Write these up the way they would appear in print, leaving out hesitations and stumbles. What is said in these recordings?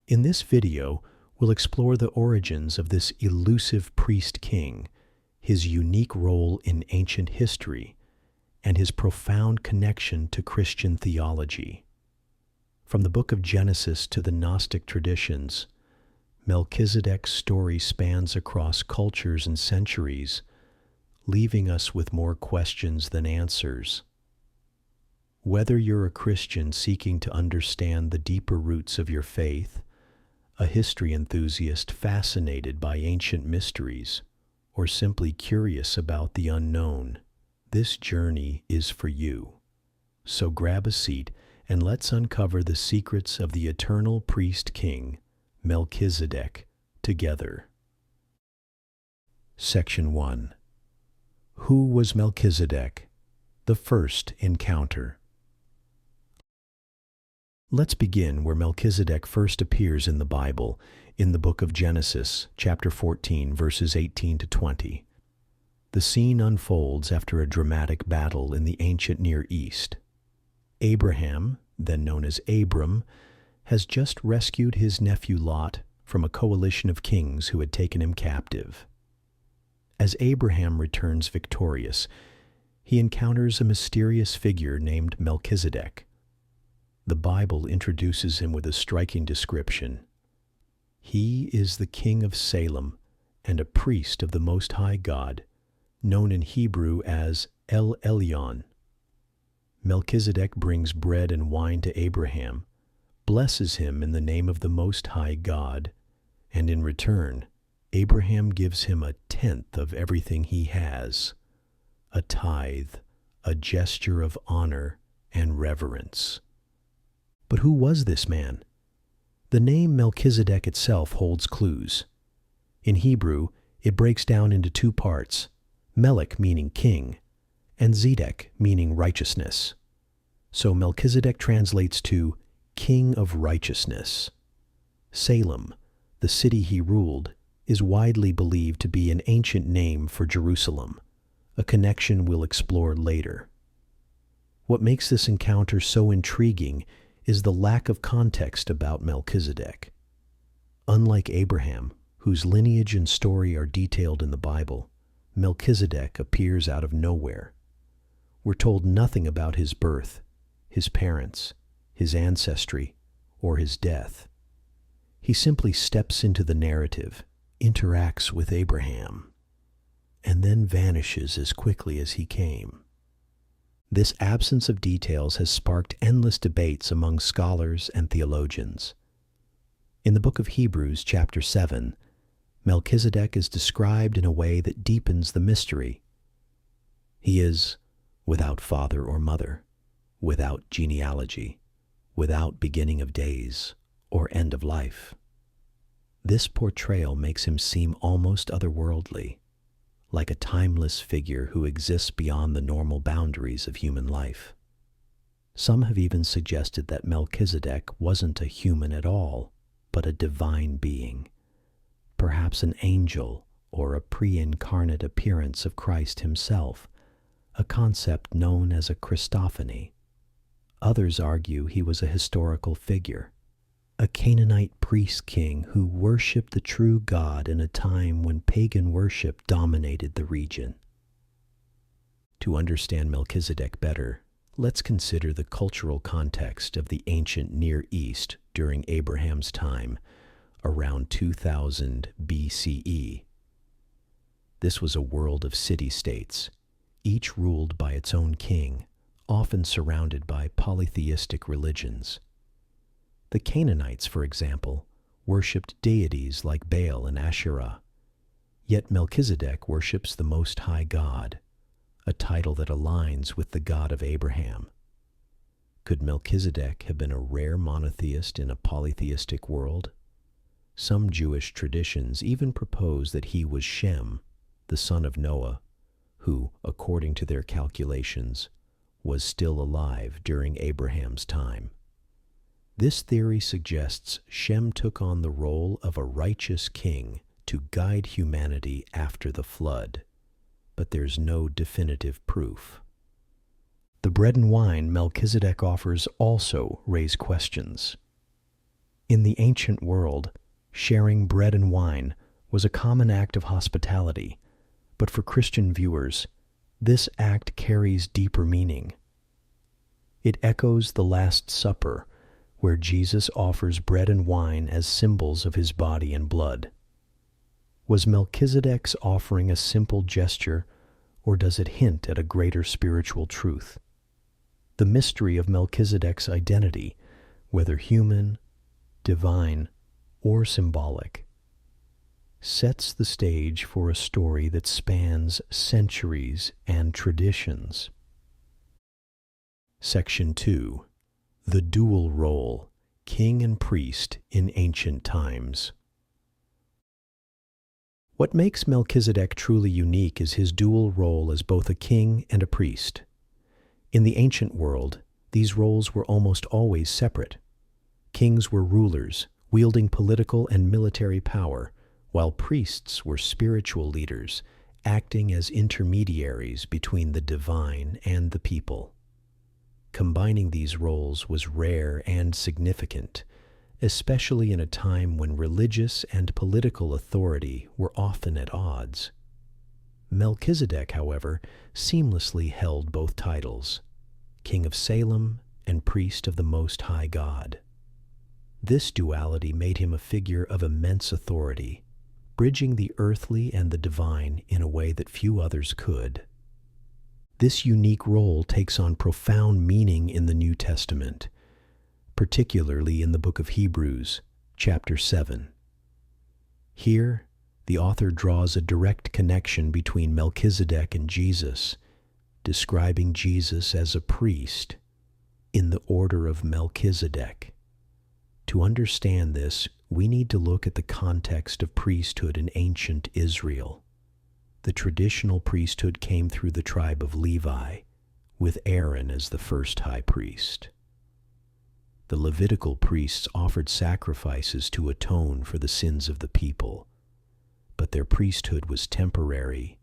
In this video, we'll explore the origins of this elusive priest-king, his unique role in ancient history, and his profound connection to Christian theology. From the book of Genesis to the Gnostic traditions, Melchizedek's story spans across cultures and centuries, leaving us with more questions than answers. Whether you're a Christian seeking to understand the deeper roots of your faith, a history enthusiast fascinated by ancient mysteries, or simply curious about the unknown, this journey is for you. So grab a seat and let's uncover the secrets of the eternal priest-king, Melchizedek, together. Section 1. Who was Melchizedek? The first encounter. Let's begin where Melchizedek first appears in the Bible, in the book of Genesis, chapter 14, verses 18 to 20. The scene unfolds after a dramatic battle in the ancient Near East. Abraham, then known as Abram, has just rescued his nephew Lot from a coalition of kings who had taken him captive. As Abraham returns victorious, he encounters a mysterious figure named Melchizedek. The Bible introduces him with a striking description. He is the king of Salem and a priest of the Most High God, known in Hebrew as El Elyon. Melchizedek brings bread and wine to Abraham, blesses him in the name of the Most High God, and in return, Abraham gives him a tenth of everything he has, a tithe, a gesture of honor and reverence. But who was this man? The name Melchizedek itself holds clues. In Hebrew, it breaks down into two parts, Melech meaning king, and Zedek meaning righteousness. So Melchizedek translates to king of righteousness. Salem, the city he ruled, is widely believed to be an ancient name for Jerusalem, a connection we'll explore later. What makes this encounter so intriguing is the lack of context about Melchizedek. Unlike Abraham, whose lineage and story are detailed in the Bible, Melchizedek appears out of nowhere. We're told nothing about his birth, his parents, his ancestry, or his death. He simply steps into the narrative, interacts with Abraham, and then vanishes as quickly as he came. This absence of details has sparked endless debates among scholars and theologians. In the book of Hebrews, chapter 7, Melchizedek is described in a way that deepens the mystery. He is without father or mother, without genealogy, without beginning of days or end of life. This portrayal makes him seem almost otherworldly, like a timeless figure who exists beyond the normal boundaries of human life. Some have even suggested that Melchizedek wasn't a human at all, but a divine being, perhaps an angel or a pre-incarnate appearance of Christ himself, a concept known as a Christophany. Others argue he was a historical figure, a Canaanite priest-king who worshipped the true God in a time when pagan worship dominated the region. To understand Melchizedek better, let's consider the cultural context of the ancient Near East during Abraham's time, around 2000 BCE. This was a world of city-states, each ruled by its own king, often surrounded by polytheistic religions. The Canaanites, for example, worshipped deities like Baal and Asherah. Yet Melchizedek worships the Most High God, a title that aligns with the God of Abraham. Could Melchizedek have been a rare monotheist in a polytheistic world? Some Jewish traditions even propose that he was Shem, the son of Noah, who, according to their calculations, was still alive during Abraham's time. This theory suggests Shem took on the role of a righteous king to guide humanity after the flood, but there's no definitive proof. The bread and wine Melchizedek offers also raise questions. In the ancient world, sharing bread and wine was a common act of hospitality, but for Christian viewers, this act carries deeper meaning. It echoes the Last Supper, where Jesus offers bread and wine as symbols of his body and blood. Was Melchizedek's offering a simple gesture, or does it hint at a greater spiritual truth? The mystery of Melchizedek's identity, whether human, divine, or symbolic, sets the stage for a story that spans centuries and traditions. Section 2. The dual role, king and priest in ancient times. What makes Melchizedek truly unique is his dual role as both a king and a priest. In the ancient world, these roles were almost always separate. Kings were rulers, wielding political and military power, while priests were spiritual leaders, acting as intermediaries between the divine and the people. Combining these roles was rare and significant, especially in a time when religious and political authority were often at odds. Melchizedek, however, seamlessly held both titles, King of Salem and Priest of the Most High God. This duality made him a figure of immense authority, bridging the earthly and the divine in a way that few others could. This unique role takes on profound meaning in the New Testament, particularly in the book of Hebrews, chapter 7. Here, the author draws a direct connection between Melchizedek and Jesus, describing Jesus as a priest in the order of Melchizedek. To understand this, we need to look at the context of priesthood in ancient Israel. The traditional priesthood came through the tribe of Levi, with Aaron as the first high priest. The Levitical priests offered sacrifices to atone for the sins of the people, but their priesthood was temporary.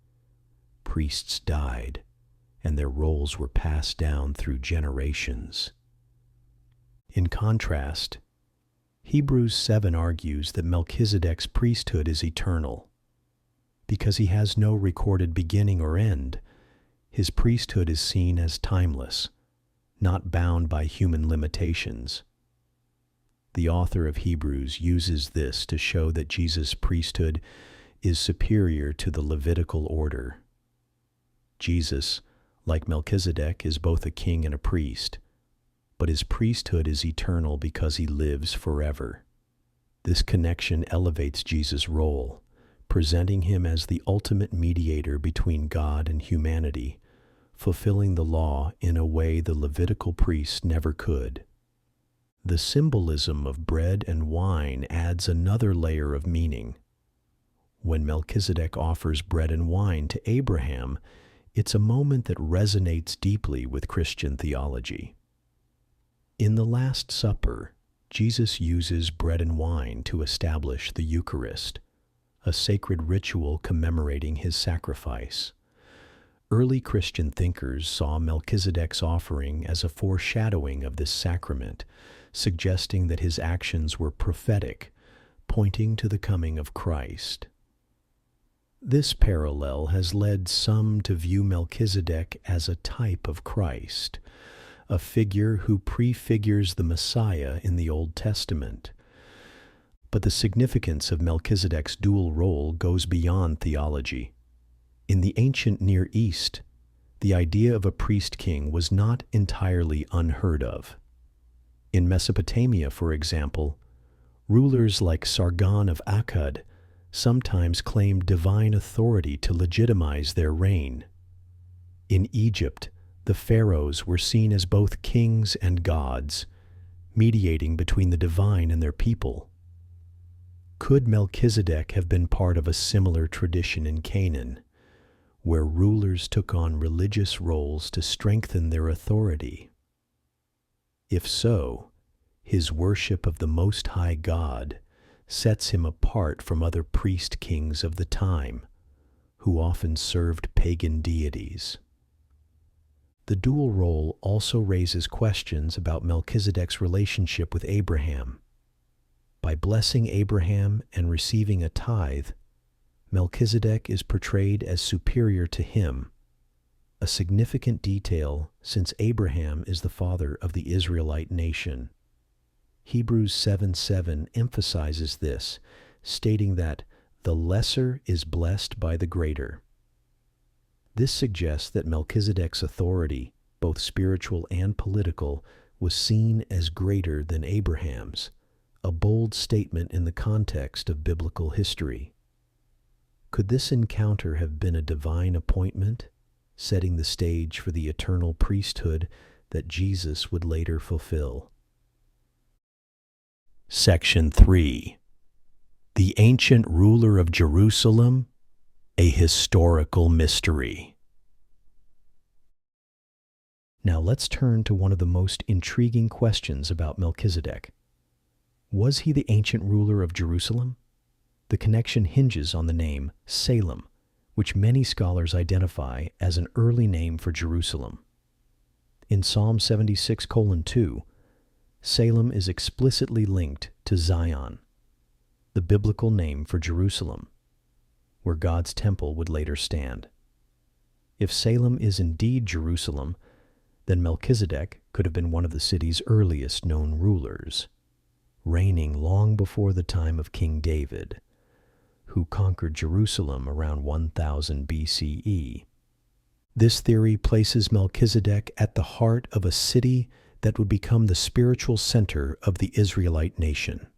Priests died, and their roles were passed down through generations. In contrast, Hebrews 7 argues that Melchizedek's priesthood is eternal. Because he has no recorded beginning or end, his priesthood is seen as timeless, not bound by human limitations. The author of Hebrews uses this to show that Jesus' priesthood is superior to the Levitical order. Jesus, like Melchizedek, is both a king and a priest, but his priesthood is eternal because he lives forever. This connection elevates Jesus' role, presenting him as the ultimate mediator between God and humanity, fulfilling the law in a way the Levitical priests never could. The symbolism of bread and wine adds another layer of meaning. When Melchizedek offers bread and wine to Abraham, it's a moment that resonates deeply with Christian theology. In the Last Supper, Jesus uses bread and wine to establish the Eucharist, a sacred ritual commemorating his sacrifice. Early Christian thinkers saw Melchizedek's offering as a foreshadowing of this sacrament, suggesting that his actions were prophetic, pointing to the coming of Christ. This parallel has led some to view Melchizedek as a type of Christ, a figure who prefigures the Messiah in the Old Testament. But the significance of Melchizedek's dual role goes beyond theology. In the ancient Near East, the idea of a priest-king was not entirely unheard of. In Mesopotamia, for example, rulers like Sargon of Akkad sometimes claimed divine authority to legitimize their reign. In Egypt, the pharaohs were seen as both kings and gods, mediating between the divine and their people. Could Melchizedek have been part of a similar tradition in Canaan, where rulers took on religious roles to strengthen their authority? If so, his worship of the Most High God sets him apart from other priest-kings of the time, who often served pagan deities. The dual role also raises questions about Melchizedek's relationship with Abraham. By blessing Abraham and receiving a tithe, Melchizedek is portrayed as superior to him, a significant detail since Abraham is the father of the Israelite nation. Hebrews 7:7 emphasizes this, stating that the lesser is blessed by the greater. This suggests that Melchizedek's authority, both spiritual and political, was seen as greater than Abraham's, a bold statement in the context of biblical history. Could this encounter have been a divine appointment, setting the stage for the eternal priesthood that Jesus would later fulfill? Section 3. The Ancient Ruler of Jerusalem, a Historical Mystery. Now let's turn to one of the most intriguing questions about Melchizedek. Was he the ancient ruler of Jerusalem? The connection hinges on the name Salem, which many scholars identify as an early name for Jerusalem. In Psalm 76:2, Salem is explicitly linked to Zion, the biblical name for Jerusalem, where God's temple would later stand. If Salem is indeed Jerusalem, then Melchizedek could have been one of the city's earliest known rulers, reigning long before the time of King David, who conquered Jerusalem around 1000 BCE. This theory places Melchizedek at the heart of a city that would become the spiritual center of the Israelite nation.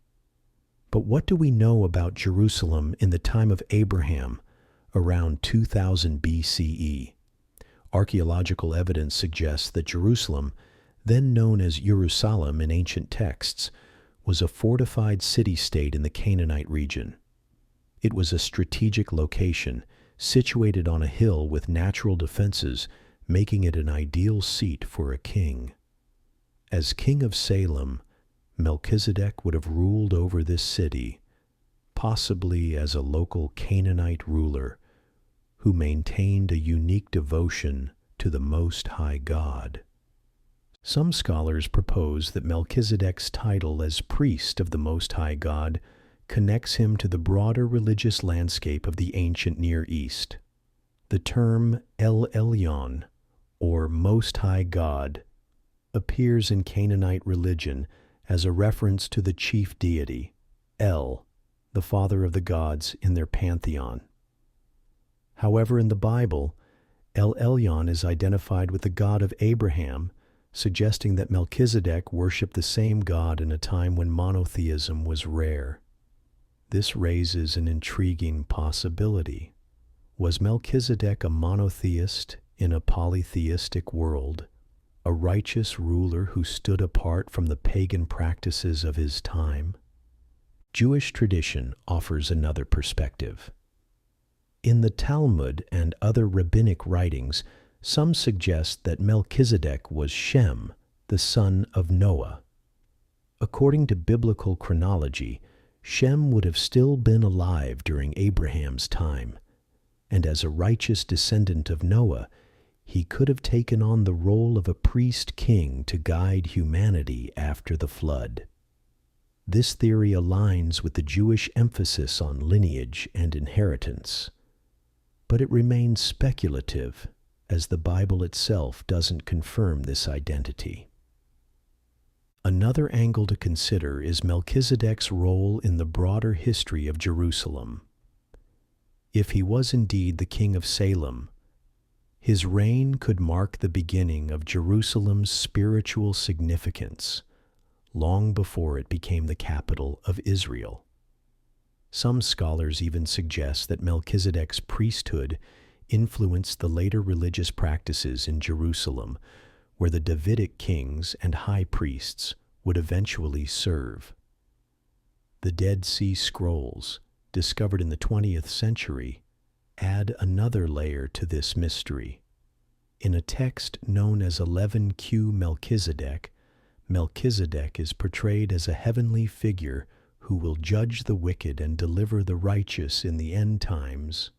But what do we know about Jerusalem in the time of Abraham, around 2000 BCE? Archaeological evidence suggests that Jerusalem, then known as Jerusalem in ancient texts, was a fortified city-state in the Canaanite region. It was a strategic location, situated on a hill with natural defenses, making it an ideal seat for a king. As king of Salem, Melchizedek would have ruled over this city, possibly as a local Canaanite ruler who maintained a unique devotion to the Most High God. Some scholars propose that Melchizedek's title as priest of the Most High God connects him to the broader religious landscape of the ancient Near East. The term El Elyon, or Most High God, appears in Canaanite religion as a reference to the chief deity, El, the father of the gods in their pantheon. However, in the Bible, El Elyon is identified with the God of Abraham, suggesting that Melchizedek worshipped the same God in a time when monotheism was rare. This raises an intriguing possibility. Was Melchizedek a monotheist in a polytheistic world, a righteous ruler who stood apart from the pagan practices of his time? Jewish tradition offers another perspective. In the Talmud and other rabbinic writings, some suggest that Melchizedek was Shem, the son of Noah. According to biblical chronology, Shem would have still been alive during Abraham's time, and as a righteous descendant of Noah, he could have taken on the role of a priest-king to guide humanity after the flood. This theory aligns with the Jewish emphasis on lineage and inheritance, but it remains speculative, as the Bible itself doesn't confirm this identity. Another angle to consider is Melchizedek's role in the broader history of Jerusalem. If he was indeed the king of Salem, his reign could mark the beginning of Jerusalem's spiritual significance, long before it became the capital of Israel. Some scholars even suggest that Melchizedek's priesthood influenced the later religious practices in Jerusalem, where the Davidic kings and high priests would eventually serve. The Dead Sea Scrolls, discovered in the 20th century, add another layer to this mystery. In a text known as 11Q Melchizedek, Melchizedek is portrayed as a heavenly figure who will judge the wicked and deliver the righteous in the end times,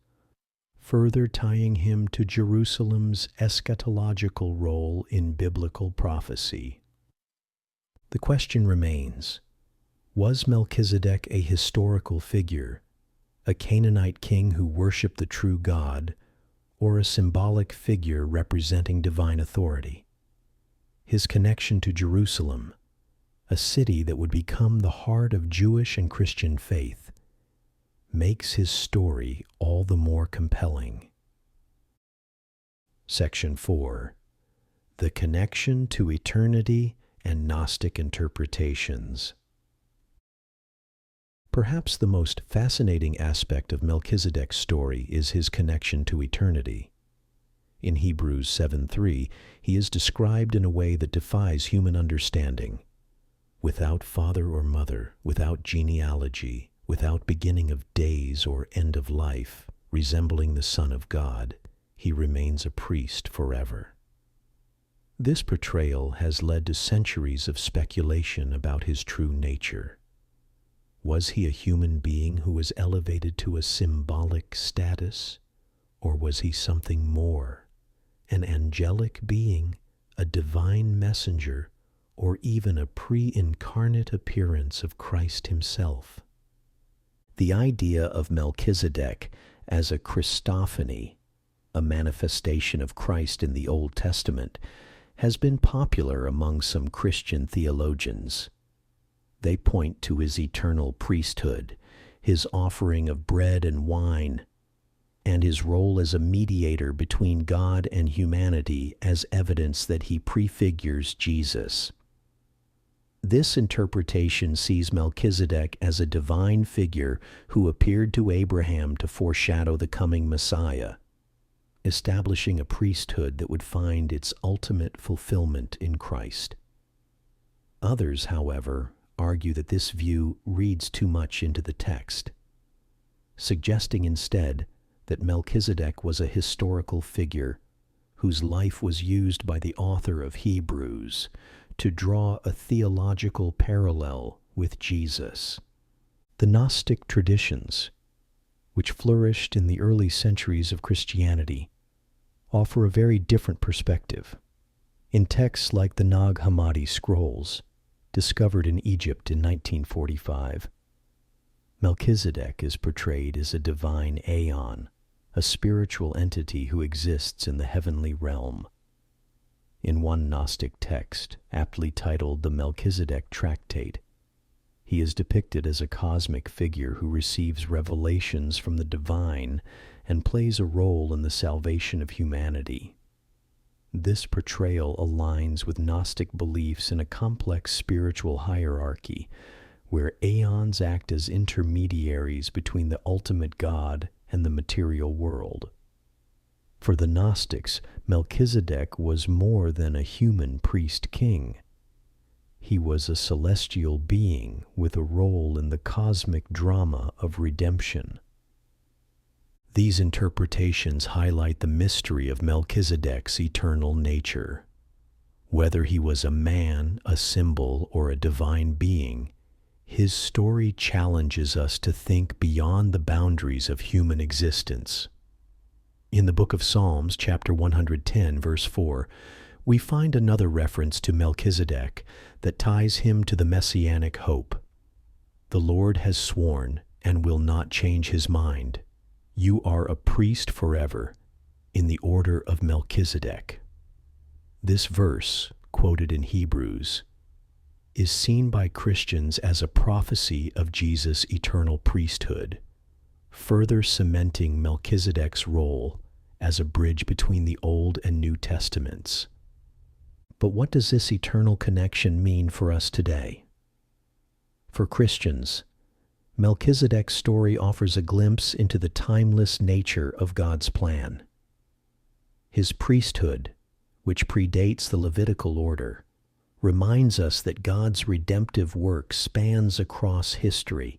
further tying him to Jerusalem's eschatological role in biblical prophecy. The question remains, Was Melchizedek a historical figure, a Canaanite king who worshiped the true God, or a symbolic figure representing divine authority? His connection to Jerusalem, a city that would become the heart of Jewish and Christian faith, makes his story all the more compelling. Section 4. The connection to eternity and Gnostic interpretations. Perhaps the most fascinating aspect of Melchizedek's story is his connection to eternity. In Hebrews 7:3, he is described in a way that defies human understanding. Without father or mother, without genealogy, without beginning of days or end of life, resembling the Son of God, he remains a priest forever. This portrayal has led to centuries of speculation about his true nature. Was he a human being who was elevated to a symbolic status, or was he something more, an angelic being, a divine messenger, or even a pre-incarnate appearance of Christ himself? The idea of Melchizedek as a Christophany, a manifestation of Christ in the Old Testament, has been popular among some Christian theologians. They point to his eternal priesthood, his offering of bread and wine, and his role as a mediator between God and humanity as evidence that he prefigures Jesus. This interpretation sees Melchizedek as a divine figure who appeared to Abraham to foreshadow the coming Messiah, establishing a priesthood that would find its ultimate fulfillment in Christ. Others, however, argue that this view reads too much into the text, suggesting instead that Melchizedek was a historical figure whose life was used by the author of Hebrews to draw a theological parallel with Jesus. The Gnostic traditions, which flourished in the early centuries of Christianity, offer a very different perspective. In texts like the Nag Hammadi scrolls, discovered in Egypt in 1945, Melchizedek is portrayed as a divine aeon, a spiritual entity who exists in the heavenly realm. In one Gnostic text, aptly titled the Melchizedek Tractate, he is depicted as a cosmic figure who receives revelations from the divine and plays a role in the salvation of humanity. This portrayal aligns with Gnostic beliefs in a complex spiritual hierarchy, where aeons act as intermediaries between the ultimate God and the material world. For the Gnostics, Melchizedek was more than a human priest-king. He was a celestial being with a role in the cosmic drama of redemption. These interpretations highlight the mystery of Melchizedek's eternal nature. Whether he was a man, a symbol, or a divine being, his story challenges us to think beyond the boundaries of human existence. In the book of Psalms, chapter 110, verse 4, we find another reference to Melchizedek that ties him to the messianic hope. The Lord has sworn and will not change his mind. You are a priest forever, in the order of Melchizedek. This verse, quoted in Hebrews, is seen by Christians as a prophecy of Jesus' eternal priesthood, further cementing Melchizedek's role as a bridge between the Old and New Testaments. But what does this eternal connection mean for us today? For Christians, Melchizedek's story offers a glimpse into the timeless nature of God's plan. His priesthood, which predates the Levitical order, reminds us that God's redemptive work spans across history,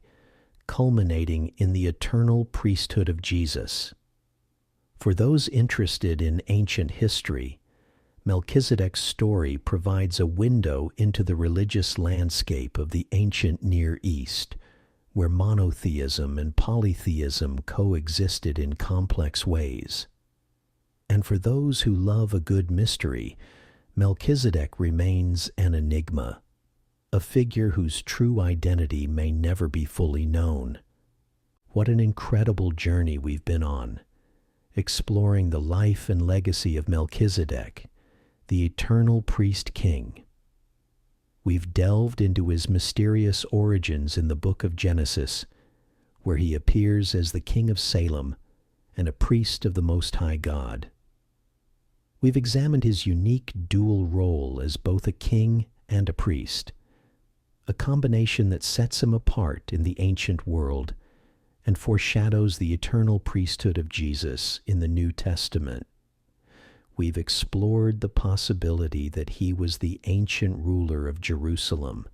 culminating in the eternal priesthood of Jesus. For those interested in ancient history, Melchizedek's story provides a window into the religious landscape of the ancient Near East, where monotheism and polytheism coexisted in complex ways. And for those who love a good mystery, Melchizedek remains an enigma, a figure whose true identity may never be fully known. What an incredible journey we've been on, exploring the life and legacy of Melchizedek, the eternal priest-king. We've delved into his mysterious origins in the book of Genesis, where he appears as the king of Salem and a priest of the Most High God. We've examined his unique dual role as both a king and a priest, a combination that sets him apart in the ancient world and foreshadows the eternal priesthood of Jesus in the New Testament. We've explored the possibility that he was the ancient ruler of Jerusalem,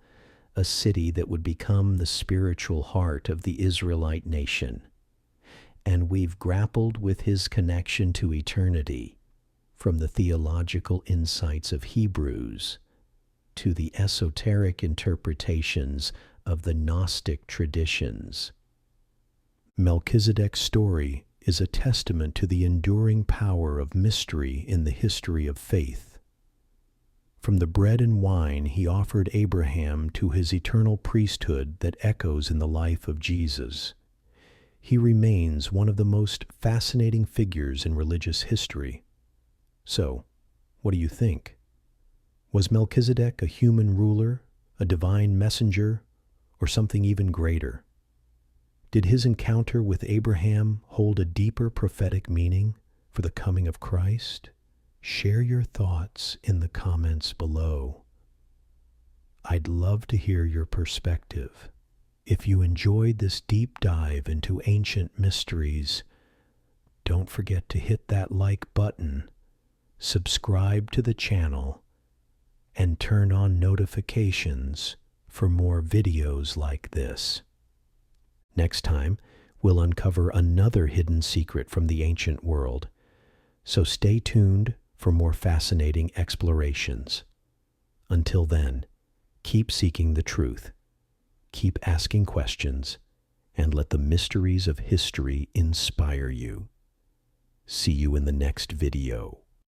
a city that would become the spiritual heart of the Israelite nation. And we've grappled with his connection to eternity, from the theological insights of Hebrews to the esoteric interpretations of the Gnostic traditions. Melchizedek's story is a testament to the enduring power of mystery in the history of faith. From the bread and wine he offered Abraham to his eternal priesthood that echoes in the life of Jesus, he remains one of the most fascinating figures in religious history. So, what do you think? Was Melchizedek a human ruler, a divine messenger, or something even greater? Did his encounter with Abraham hold a deeper prophetic meaning for the coming of Christ? Share your thoughts in the comments below. I'd love to hear your perspective. If you enjoyed this deep dive into ancient mysteries, don't forget to hit that like button, subscribe to the channel, and turn on notifications for more videos like this. Next time, we'll uncover another hidden secret from the ancient world, so stay tuned for more fascinating explorations. Until then, keep seeking the truth, keep asking questions, and let the mysteries of history inspire you. See you in the next video.